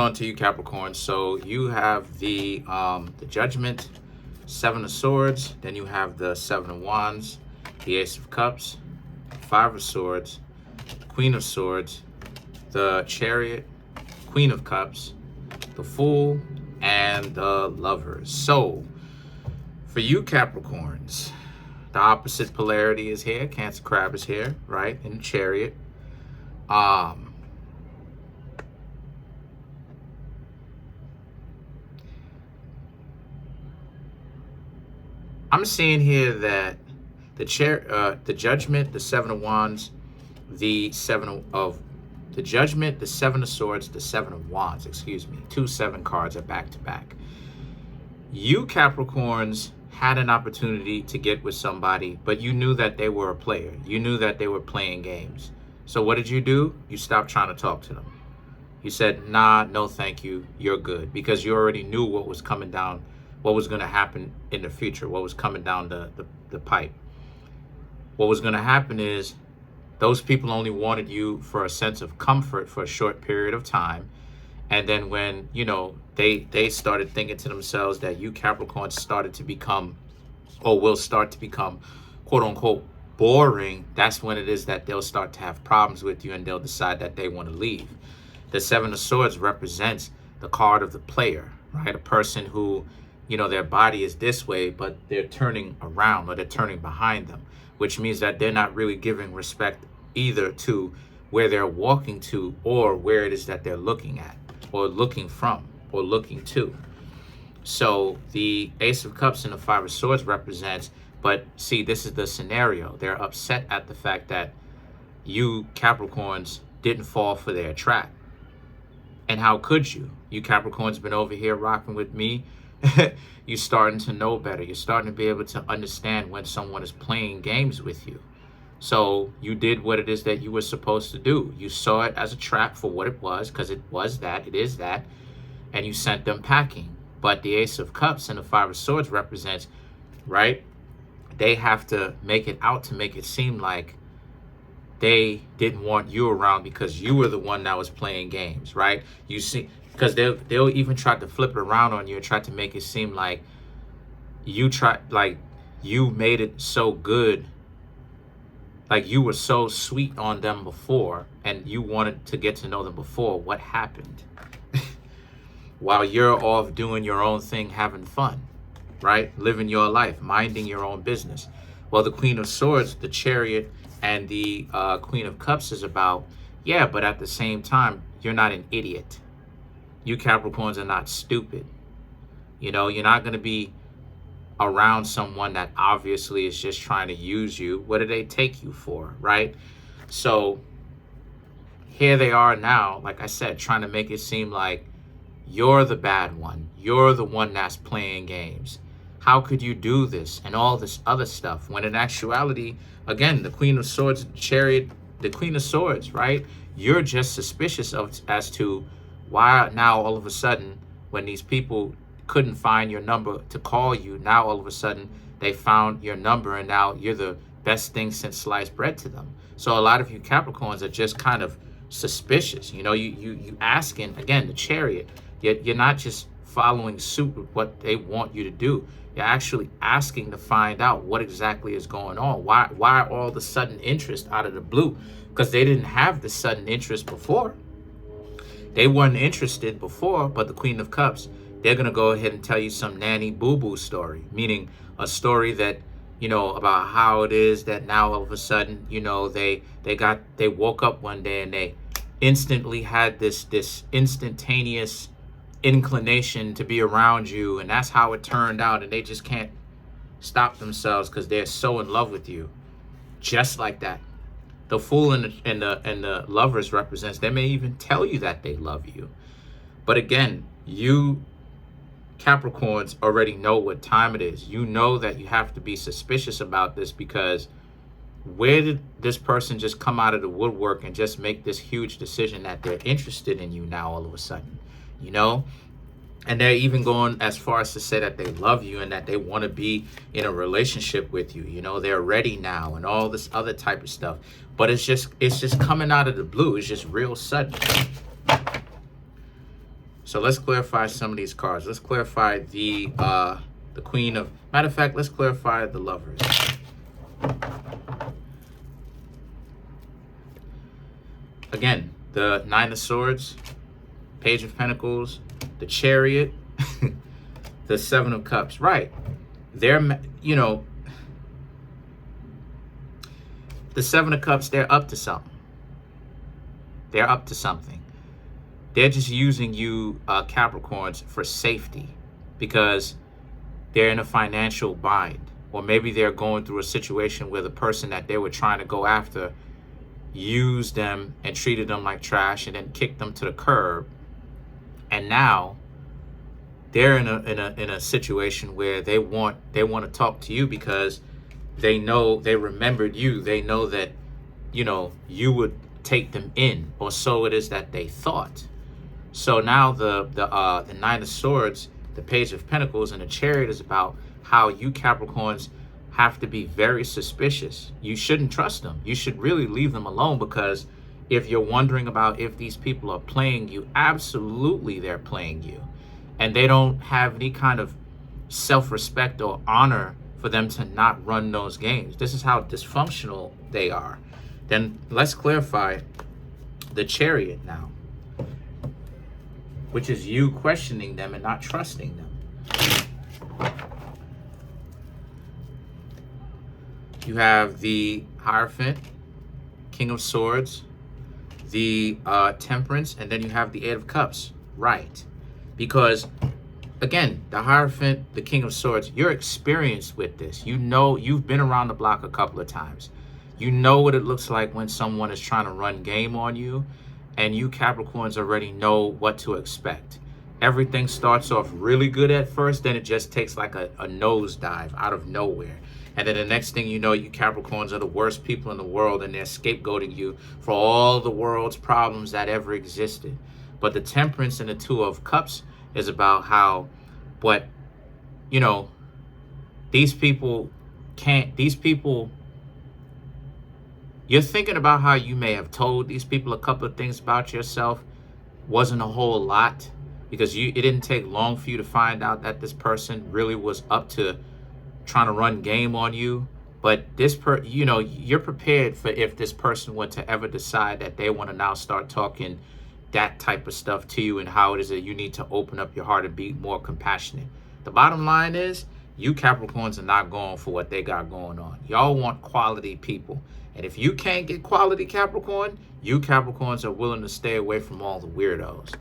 On to you, Capricorn. So you have the Judgment, Seven of Swords. Then you have the Seven of Wands, the Ace of Cups, Five of Swords, Queen of Swords, the Chariot, Queen of Cups, the Fool, and the Lovers. So for you, Capricorns, the opposite polarity is here. Cancer Crab is here, right? In the Chariot. I'm seeing here that the Judgment, the Seven of Wands, the Judgment, the Seven of Swords, the Seven of Wands, excuse me. 2 7 cards are back to back. You Capricorns had an opportunity to get with somebody, but you knew that they were a player. You knew that they were playing games. So what did you do? You stopped trying to talk to them. You said, nah, no thank you, you're good. Because you already knew what was coming down, what was going to happen in the future, what was coming down the pipe. What was going to happen is those people only wanted you for a sense of comfort for a short period of time. And then when, you know, they started thinking to themselves that you Capricorns started to become, or will start to become, quote unquote, boring, that's when it is that they'll start to have problems with you and they'll decide that they want to leave. The Seven of Swords represents the card of the player, right? A person who, you know, their body is this way, but they're turning around or they're turning behind them, which means that they're not really giving respect either to where they're walking to or where it is that they're looking at or looking from or looking to. So the Ace of Cups and the Five of Swords represents, but see, this is the scenario. They're upset at the fact that you Capricorns didn't fall for their trap. And how could you? You Capricorns been over here rocking with me. You're starting to know better. You're starting to be able to understand when someone is playing games with you. So you did what it is that you were supposed to do. You saw it as a trap for what it was, because it was that, it is that, and you sent them packing. But the Ace of Cups and the Five of Swords represents, right? They have to make it out to make it seem like they didn't want you around because you were the one that was playing games, right? You see, because they'll even try to flip it around on you and try to make it seem like you made it so good, like you were so sweet on them before and you wanted to get to know them before. What happened? While you're off doing your own thing, having fun, right? Living your life, minding your own business. Well, the Queen of Swords, the Chariot, and the Queen of Cups is about, yeah, but at the same time, you're not an idiot. You Capricorns are not stupid. You know, you're not going to be around someone that obviously is just trying to use you. What do they take you for, right? So here they are now, like I said, trying to make it seem like you're the bad one. You're the one that's playing games. How could you do this and all this other stuff? When in actuality, again, the Queen of Swords, Chariot, the Queen of Swords, right? You're just suspicious of as to why now all of a sudden, when these people couldn't find your number to call you, now all of a sudden they found your number and now you're the best thing since sliced bread to them. So a lot of you Capricorns are just kind of suspicious. You know, you asking, again, the Chariot, you're not just following suit with what they want you to do. You're actually asking to find out what exactly is going on. Why all the sudden interest out of the blue? Because they didn't have the sudden interest before. They weren't interested before, but the Queen of Cups, they're going to go ahead and tell you some nanny boo-boo story, meaning a story that, you know, about how it is that now all of a sudden, you know, they woke up one day and they instantly had this instantaneous inclination to be around you, and that's how it turned out, and they just can't stop themselves because they're so in love with you. Just like that. The Fool and the Lovers represents, they may even tell you that they love you. But again, you Capricorns already know what time it is. You know that you have to be suspicious about this, because where did this person just come out of the woodwork and just make this huge decision that they're interested in you now all of a sudden, you know? And they're even going as far as to say that they love you and that they want to be in a relationship with you. You know, they're ready now and all this other type of stuff. But it's just coming out of the blue. It's just real sudden. So let's clarify some of these cards. Let's clarify the Queen of... Matter of fact, let's clarify the Lovers. Again, the Nine of Swords, Page of Pentacles, the Chariot, the Seven of Cups. Right. They're, you know, the Seven of Cups, they're up to something. They're up to something. They're just using you, Capricorns, for safety because they're in a financial bind. Or maybe they're going through a situation where the person that they were trying to go after used them and treated them like trash and then kicked them to the curb. And now they're in a situation where they want to talk to you because they know, they remembered you. They know that, you know, you would take them in, or so it is that they thought. So now the Nine of Swords, the Page of Pentacles, and the Chariot is about how you Capricorns have to be very suspicious. You shouldn't trust them. You should really leave them alone, because if you're wondering about if these people are playing you, absolutely they're playing you. And they don't have any kind of self-respect or honor for them to not run those games. This is how dysfunctional they are. Then let's clarify the Chariot now, which is you questioning them and not trusting them. You have the Hierophant, King of Swords, the Temperance, and then you have the Eight of Cups. Right. Because, again, the Hierophant, the King of Swords, you're experienced with this. You know, you've been around the block a couple of times. You know what it looks like when someone is trying to run game on you, and you Capricorns already know what to expect. Everything starts off really good at first, then it just takes like a nosedive out of nowhere. And then the next thing you know, you Capricorns are the worst people in the world, and they're scapegoating you for all the world's problems that ever existed. But the Temperance and the Two of Cups is about how, but, you know, these people, you're thinking about how you may have told these people a couple of things about yourself. Wasn't a whole lot, because it didn't take long for you to find out that this person really was up to trying to run game on you. But you know, you're prepared for if this person were to ever decide that they want to now start talking that type of stuff to you, and how it is that you need to open up your heart and be more compassionate. The bottom line is, you Capricorns are not going for what they got going on. Y'all want quality people. And if you can't get quality Capricorn, you Capricorns are willing to stay away from all the weirdos.